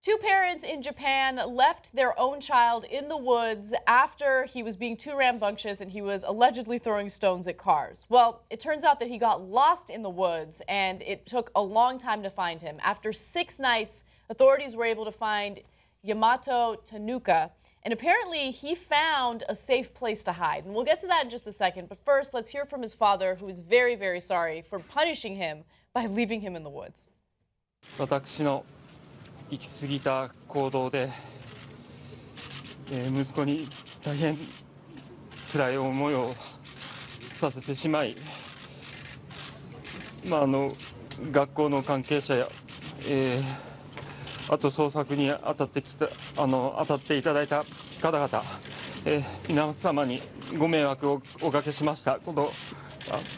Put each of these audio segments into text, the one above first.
Two parents in Japan left their own child in the woods after he was being too rambunctious and he was allegedly throwing stones at cars. Well, it turns out that he got lost in the woods and it took a long time to find him. After 6 nights, authorities were able to find Yamato Tanooka, and apparently he found a safe place to hide. And we'll get to that in just a second, but first let's hear from his father, who is very, very sorry for punishing him by leaving him in the woods. 私の行き過ぎた行動で、息子に大変辛い思いをさせてしまい、学校の関係者や、あと捜索に当たっていただいた方々、皆様にご迷惑をおかけしましたことを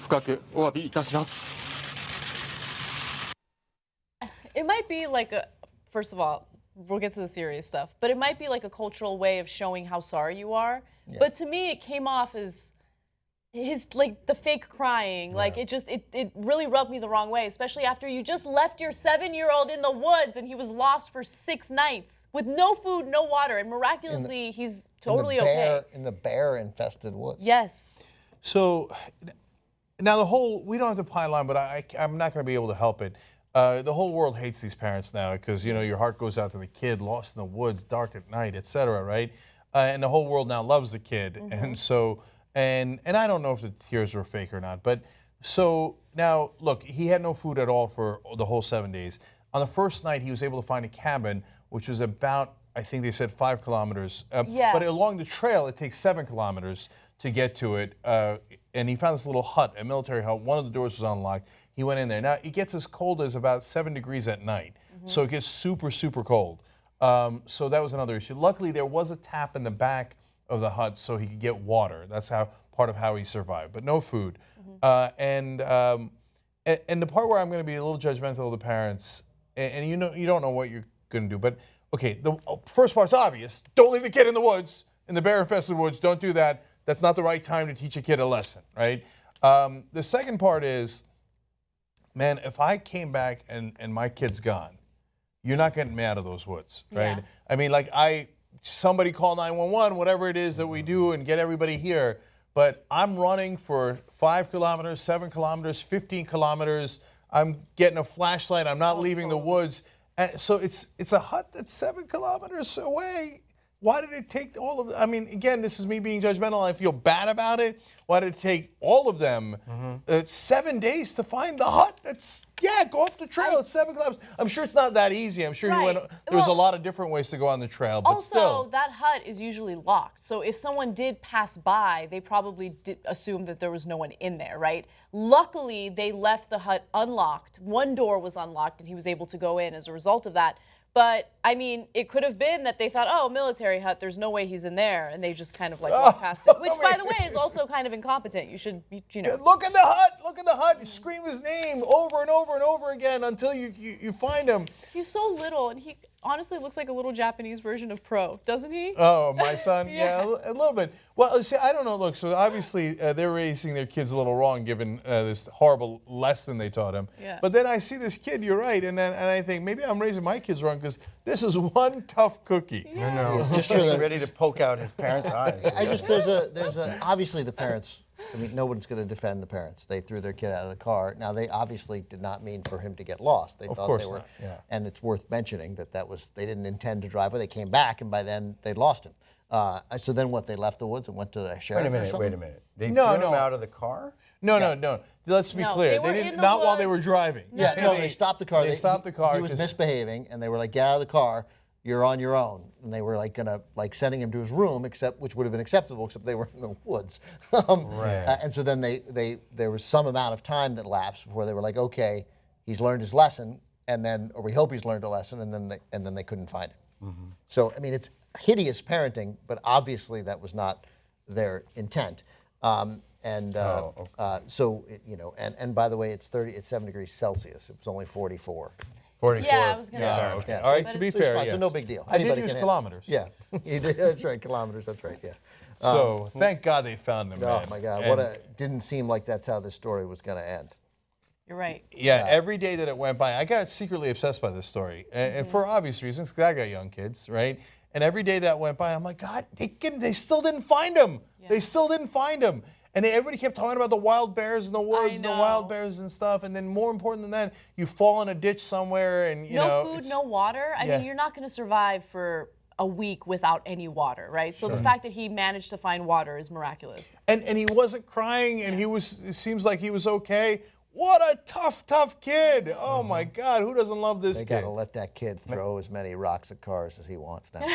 深くお詫びいたします。It might be like a, first of all, we'll get to the serious stuff, but it might be like a cultural way of showing how sorry you are. Yeah. But to me, it came off as like the fake crying. Yeah. Like it really rubbed me the wrong way, especially after you just left your 7-year-old in the woods and he was lost for 6 nights with no food, no water, and miraculously he's totally okay. In the bear-infested woods. Yes. So now we don't have to pile on, but I'm not going to be able to help it. The whole world hates these parents now because, you know, your heart goes out to the kid lost in the woods, dark at night, etc., right? And the whole world now loves the kid. Mm-hmm. And so, and I don't know if the tears were fake or not, but so now, look, he had no food at all for the whole 7 days. On the first night, he was able to find a cabin, which was about, I think they said 5 kilometers. Yeah. But along the trail, it takes 7 kilometers to get to it. And he found this little hut, a military hut. One of the doors was unlocked. He went in there. Now, it gets as cold as about 7 degrees at night. Mm-hmm. So it gets super, super cold. So that was another issue. Luckily, there was a tap in the back of the hut so he could get water. That's part of how he survived, but no food. Mm-hmm. And the part where I'm going to be a little judgmental of the parents, and you don't know what you're going to do, but okay, the first part's obvious. Don't leave the kid in the woods, in the bear-infested woods. Don't do that. That's not the right time to teach a kid a lesson, right? The second part is, man, if I came back and my kid's gone, you're not getting me out of those woods, right? Yeah. I mean, like somebody call 911, whatever it is that we do and get everybody here, but I'm running for 5 kilometers, 7 kilometers, 15 kilometers. I'm getting a flashlight. I'm not leaving the woods. And so it's a hut that's 7 kilometers away. Why did it take all of them? I mean, again, this is me being judgmental. I feel bad about it. Why did it take all of them 7 days to find the hut? Go up the trail. It's 7 kilometers. I'm sure it's not that easy. I'm sure there was a lot of different ways to go on the trail, but also, still. that hut is usually locked. So if someone did pass by, they probably did assume that there was no one in there, right? Luckily, they left the hut unlocked. One door was unlocked, and he was able to go in as a result of that. But, I mean, it could have been that they thought, oh, military hut, there's no way he's in there. And they just kind of like walked past it. Which, by the way, is also kind of incompetent. You should, you know. Look at the hut. Look at the hut. Scream his name over and over and over again until you find him. He's so little, and he honestly looks like a little Japanese version of Pro, doesn't he? Oh, my son? Yeah, a little bit. Well, see, I don't know. Look, so obviously they're raising their kids a little wrong given this horrible lesson they taught him. Yeah. But then I see this kid, you're right, and I think maybe I'm raising my kids wrong because this is one tough cookie. Yeah. I know. He's just ready to poke out his parents' eyes. There's obviously the parents. I mean, no one's going to defend the parents. They threw their kid out of the car. Now, they obviously did not mean for him to get lost. They thought they were, not. Yeah. And it's worth mentioning that they didn't intend to drive away. They came back, and by then they'd lost him. So then what? They left the woods and went to the sheriff. Wait a minute. They threw him out of the car? No. Let's be clear. They didn't. Not while they were driving. No, they stopped the car. They stopped the car. He was misbehaving, and they were like, "Get out of the car. You're on your own." And they were like sending him to his room, which would have been acceptable, except they were in the woods. Right. And so then there was some amount of time that lapsed before they were like, "Okay, he's learned his lesson," or we hope he's learned a lesson, and then they couldn't find him. Mm-hmm. So I mean, it's hideous parenting, but obviously that was not their intent. So and by the way, it's 7 degrees Celsius. It was only 44. 44. Yeah, I was going to say. Okay. All right, to be fair, yes. So no big deal. I did use kilometers. Yeah, you did. That's right, kilometers. That's right. Yeah. So thank God they found him. Oh man. my God! Didn't seem like that's how this story was going to end. You're right. Yeah, every day that it went by, I got secretly obsessed by this story, and for obvious reasons, because I got young kids, right? And every day that went by, I'm like, God, they still didn't find him. Yeah. They still didn't find him. And everybody kept talking about the wild bears in the woods, and the wild bears and stuff. And then more important than that, you fall in a ditch somewhere, and you know, no food, no water. I mean, you're not going to survive for a week without any water, right? So the fact that he managed to find water is miraculous. And he wasn't crying, and it seems like he was okay. What a tough kid. Oh my God, who doesn't love this They kid? got to let that kid throw as many rocks at cars as he wants now.